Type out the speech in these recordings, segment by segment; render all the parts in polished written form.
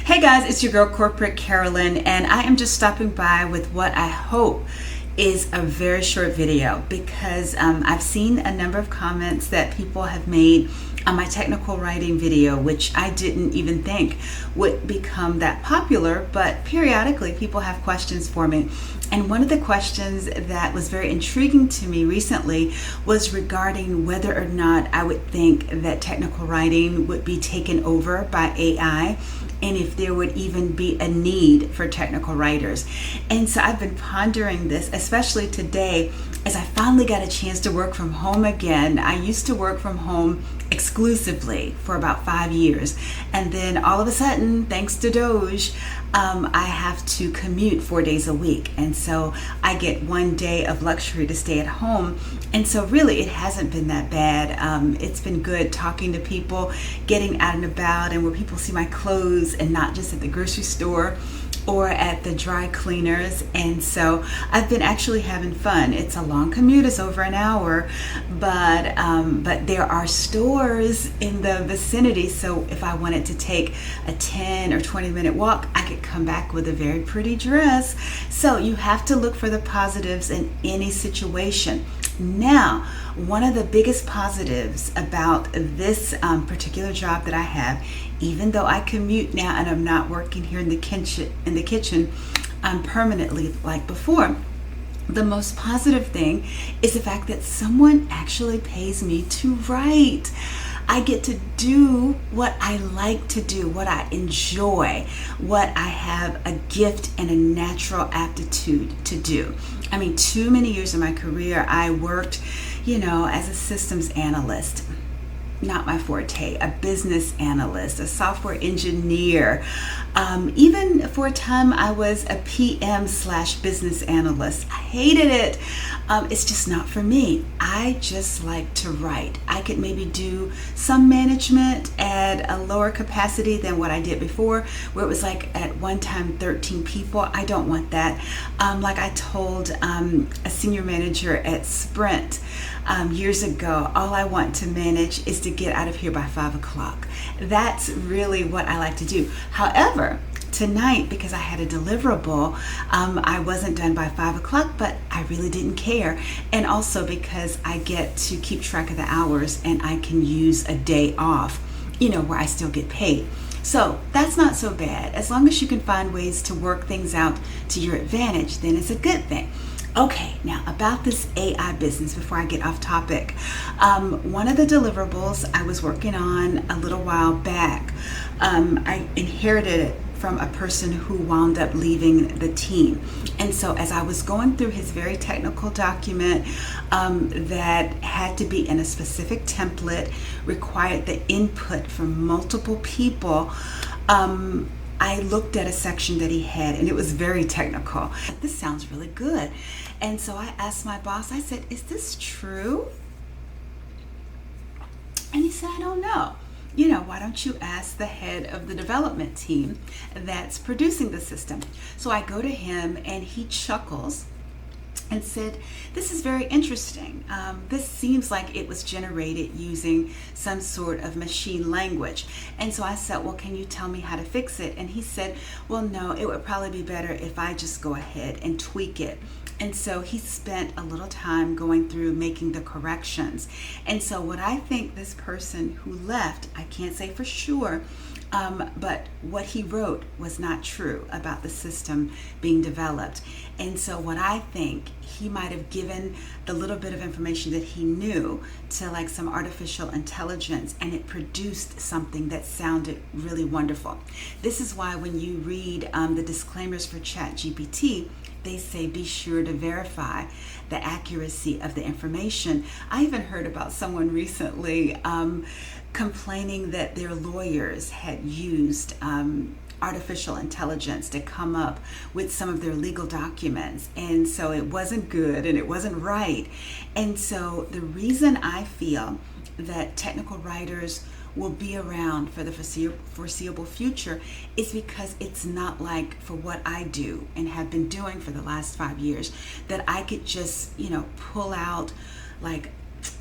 Hey guys, it's your girl Corporate Carolyn, and I am just stopping by with what I hope is a very short video because I've seen a number of comments that people have made on my technical writing video, which I didn't even think would become that popular, but periodically people have questions for me. And one of the questions that was very intriguing to me recently was regarding whether or not I would think that technical writing would be taken over by AI, and if there would even be a need for technical writers. And so I've been pondering this, especially today, as I finally got a chance to work from home again. I used to work from home exclusively for about 5 years. And then all of a sudden, thanks to Doge, I have to commute 4 days a week. And so I get 1 day of luxury to stay at home. And so really, it hasn't been that bad. It's been good talking to people, getting out and about, and where people see my clothes and not just at the grocery store or at the dry cleaners. And so I've been actually having fun. It's a long commute, it's over an hour, but there are stores in the vicinity, so if I wanted to take a 10 or 20-minute walk, I could come back with a very pretty dress. So you have to look for the positives in any situation. Now, one of the biggest positives about this particular job that I have, even though I commute now and I'm not working here in the kitchen permanently like before, the most positive thing is the fact that someone actually pays me to write. I get to do what I like to do, what I enjoy, what I have a gift and a natural aptitude to do. I mean, too many years of my career, I worked, as a systems analyst. Not my forte, a business analyst, a software engineer. Even for a time, I was a PM/business analyst. I hated it. It's just not for me. I just like to write. I could maybe do some management at a lower capacity than what I did before, where it was like at one time 13 people. I don't want that. Like I told a senior manager at Sprint years ago, all I want to manage is to get out of here by 5 o'clock. That's really what I like to do. However, tonight, because I had a deliverable, I wasn't done by 5 o'clock, but I really didn't care. And also because I get to keep track of the hours and I can use a day off, where I still get paid. So that's not so bad. As long as you can find ways to work things out to your advantage, then it's a good thing. Okay, now about this AI business, before I get off topic, one of the deliverables I was working on a little while back, I inherited it from a person who wound up leaving the team. And so as I was going through his very technical document that had to be in a specific template, required the input from multiple people, I looked at a section that he had, and it was very technical. This sounds really good. And so I asked my boss, I said, is this true? And he said, I don't know. Why don't you ask the head of the development team that's producing the system? So I go to him, and he chuckles and said, this is very interesting. This seems like it was generated using some sort of machine language. And so I said, well, can you tell me how to fix it? And he said, well, no, it would probably be better if I just go ahead and tweak it. And so he spent a little time going through making the corrections. And so what I think this person who left, I can't say for sure, but what he wrote was not true about the system being developed. And so what I think, he might have given the little bit of information that he knew to like some artificial intelligence, and it produced something that sounded really wonderful. This is why when you read the disclaimers for ChatGPT, they say be sure to verify the accuracy of the information. I even heard about someone recently complaining that their lawyers had used artificial intelligence to come up with some of their legal documents, and so it wasn't good and it wasn't right. And so the reason I feel that technical writers will be around for the foreseeable future is because it's not like for what I do and have been doing for the last 5 years that I could just pull out like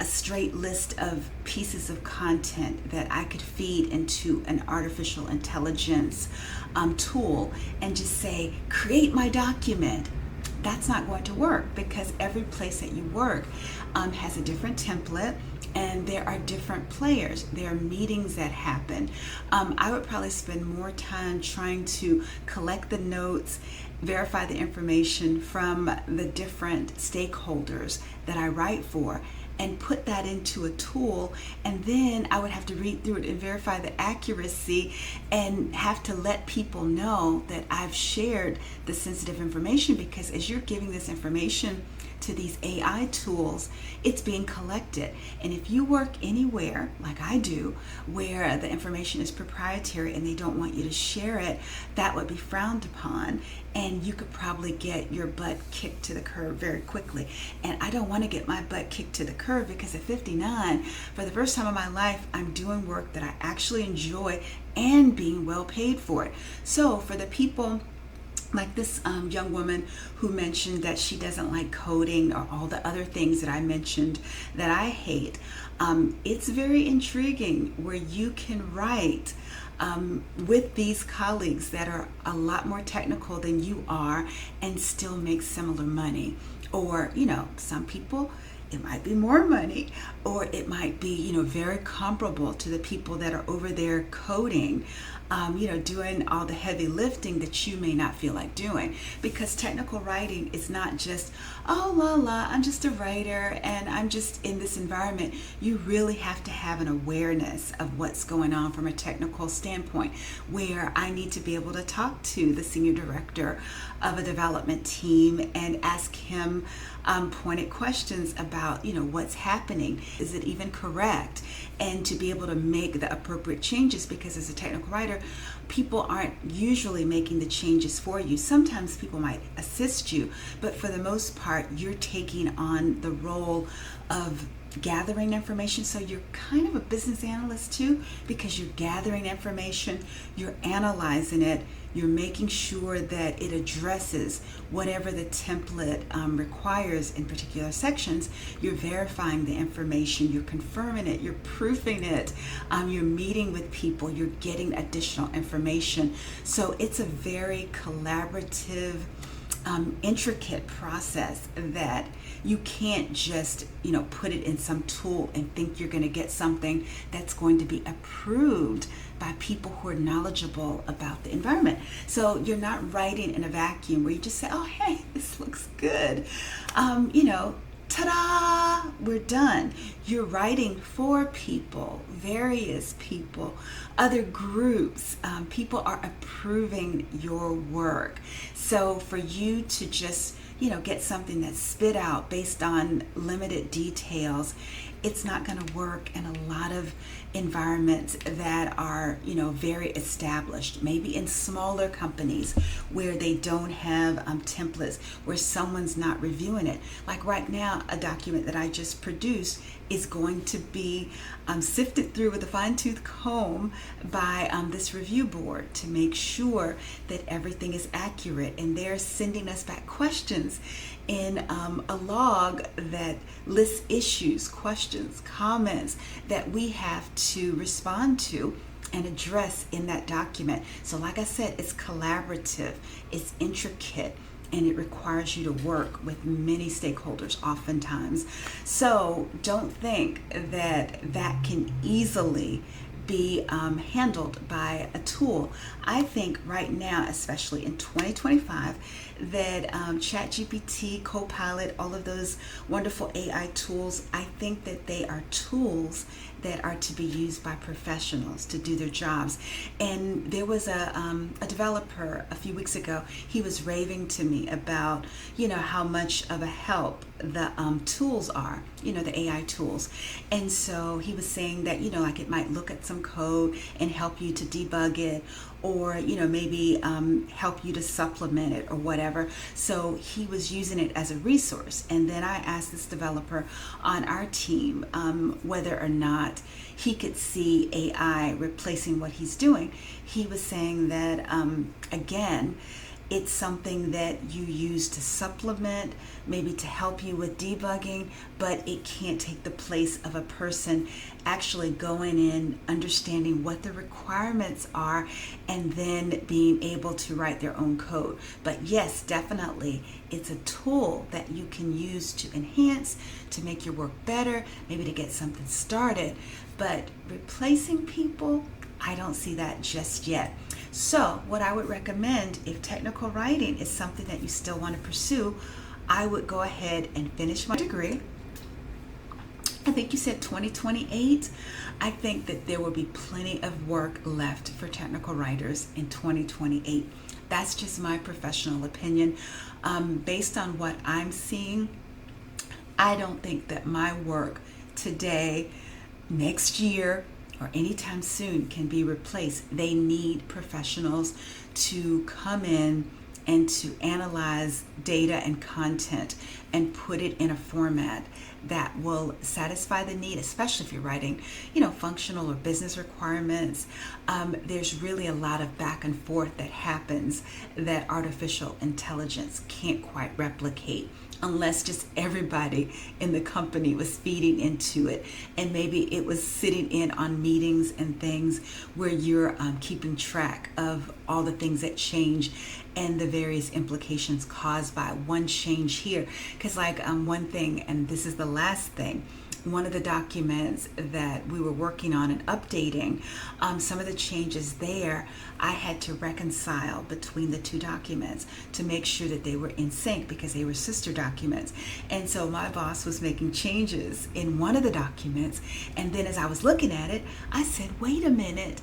a straight list of pieces of content that I could feed into an artificial intelligence tool and just say, create my document. That's not going to work, because every place that you work has a different template, and there are different players. There are meetings that happen. I would probably spend more time trying to collect the notes, verify the information from the different stakeholders that I write for, and put that into a tool, and then I would have to read through it and verify the accuracy and have to let people know that I've shared the sensitive information, because as you're giving this information to these AI tools, it's being collected. And if you work anywhere, like I do, where the information is proprietary and they don't want you to share it, that would be frowned upon, and you could probably get your butt kicked to the curb very quickly. And I don't want to get my butt kicked to the curb, because at 59, for the first time in my life, I'm doing work that I actually enjoy and being well paid for it. So for the people like this young woman who mentioned that she doesn't like coding or all the other things that I mentioned that I hate, it's very intriguing where you can write with these colleagues that are a lot more technical than you are and still make similar money. Or, some people, it might be more money, or it might be, very comparable to the people that are over there coding, doing all the heavy lifting that you may not feel like doing. Because technical writing is not just, oh, la la, I'm just a writer and I'm just in this environment. You really have to have an awareness of what's going on from a technical standpoint, where I need to be able to talk to the senior director of a development team and ask him pointed questions about, what's happening. Is it even correct? And to be able to make the appropriate changes, because as a technical writer, people aren't usually making the changes for you. Sometimes people might assist you, but for the most part, you're taking on the role of gathering information. So you're kind of a business analyst too, because you're gathering information, you're analyzing it, you're making sure that it addresses whatever the template requires in particular sections. You're verifying the information, you're confirming it, you're proofing it, you're meeting with people, you're getting additional information. So it's a very collaborative, intricate process that you can't just put it in some tool and think you're going to get something that's going to be approved by people who are knowledgeable about the environment. So you're not writing in a vacuum where you just say, oh hey, this looks good, ta-da, we're done. You're writing for people, various people, other groups. People are approving your work. So for you to just, get something that's spit out based on limited details, it's not going to work in a lot of environments that are, very established. Maybe in smaller companies where they don't have templates, where someone's not reviewing it. Like right now, a document that I just produced is going to be sifted through with a fine-tooth comb by this review board to make sure that everything is accurate. And they're sending us back questions in a log that lists issues, questions, comments that we have to respond to and address in that document. So like I said, it's collaborative, it's intricate, and it requires you to work with many stakeholders oftentimes. So don't think that that can easily be handled by a tool. I think right now, especially in 2025, that ChatGPT, Copilot, all of those wonderful AI tools, I think that they are tools that are to be used by professionals to do their jobs. And there was a developer a few weeks ago. He was raving to me about, how much of a help the tools are, the AI tools. And so he was saying that, like it might look at some code and help you to debug it, or maybe help you to supplement it or whatever. So he was using it as a resource. And then I asked this developer on our team whether or not he could see AI replacing what he's doing. He was saying that again, It's something that you use to supplement, maybe to help you with debugging, but it can't take the place of a person actually going in, understanding what the requirements are, and then being able to write their own code. But yes, definitely, it's a tool that you can use to enhance, to make your work better, maybe to get something started. But replacing people, I don't see that just yet. So what I would recommend, if technical writing is something that you still want to pursue, I would go ahead and finish my degree. I think you said 2028. I think that there will be plenty of work left for technical writers in 2028. That's just my professional opinion. Based on what I'm seeing, I don't think that my work today, next year, or anytime soon can be replaced. They need professionals to come in and to analyze data and content and put it in a format that will satisfy the need, especially if you're writing, functional or business requirements. There's really a lot of back and forth that happens that artificial intelligence can't quite replicate, unless just everybody in the company was feeding into it, and maybe it was sitting in on meetings and things where you're keeping track of all the things that change and the various implications caused by one change here. Because one thing, and this is the last thing, one of the documents that we were working on and updating, some of the changes there, I had to reconcile between the two documents to make sure that they were in sync because they were sister documents. And so my boss was making changes in one of the documents, and then as I was looking at it, I said, wait a minute,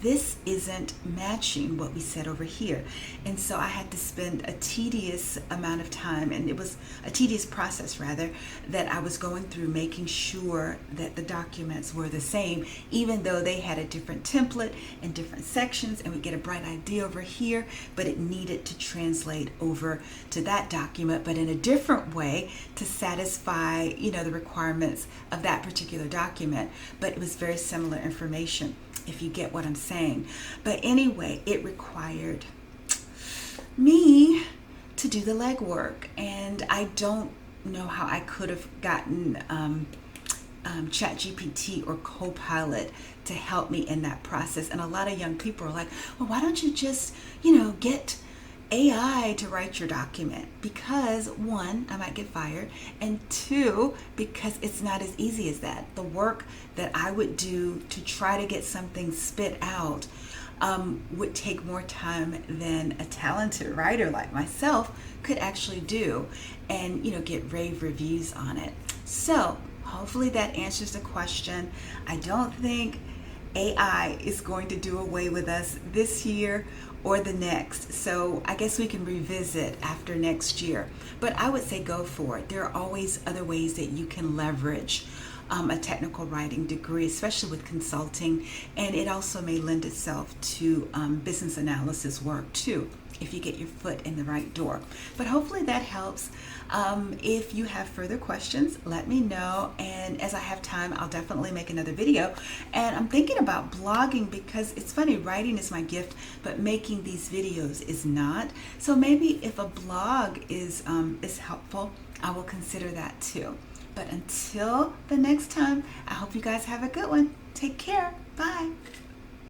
this isn't matching what we said over here. And so I had to spend a tedious amount of time, and it was a tedious process rather, that I was going through making sure that the documents were the same, even though they had a different template and different sections, and we get a bright idea over here, but it needed to translate over to that document, but in a different way to satisfy, the requirements of that particular document. But it was very similar information, if you get what I'm saying. But anyway, it required me to do the legwork, and I don't know how I could have gotten ChatGPT or Copilot to help me in that process. And a lot of young people are like, well, why don't you just, get AI to write your document? Because one, I might get fired, and two, because it's not as easy as that. The work that I would do to try to get something spit out would take more time than a talented writer like myself could actually do, and get rave reviews on it. So hopefully that answers the question. I don't think AI is going to do away with us this year or the next. So I guess we can revisit after next year. But I would say go for it. There are always other ways that you can leverage a technical writing degree, especially with consulting. And it also may lend itself to business analysis work too, if you get your foot in the right door. But hopefully that helps. If you have further questions, let me know. And as I have time, I'll definitely make another video. And I'm thinking about blogging, because it's funny, writing is my gift, but making these videos is not. So maybe if a blog is helpful, I will consider that too. But until the next time, I hope you guys have a good one. Take care. Bye.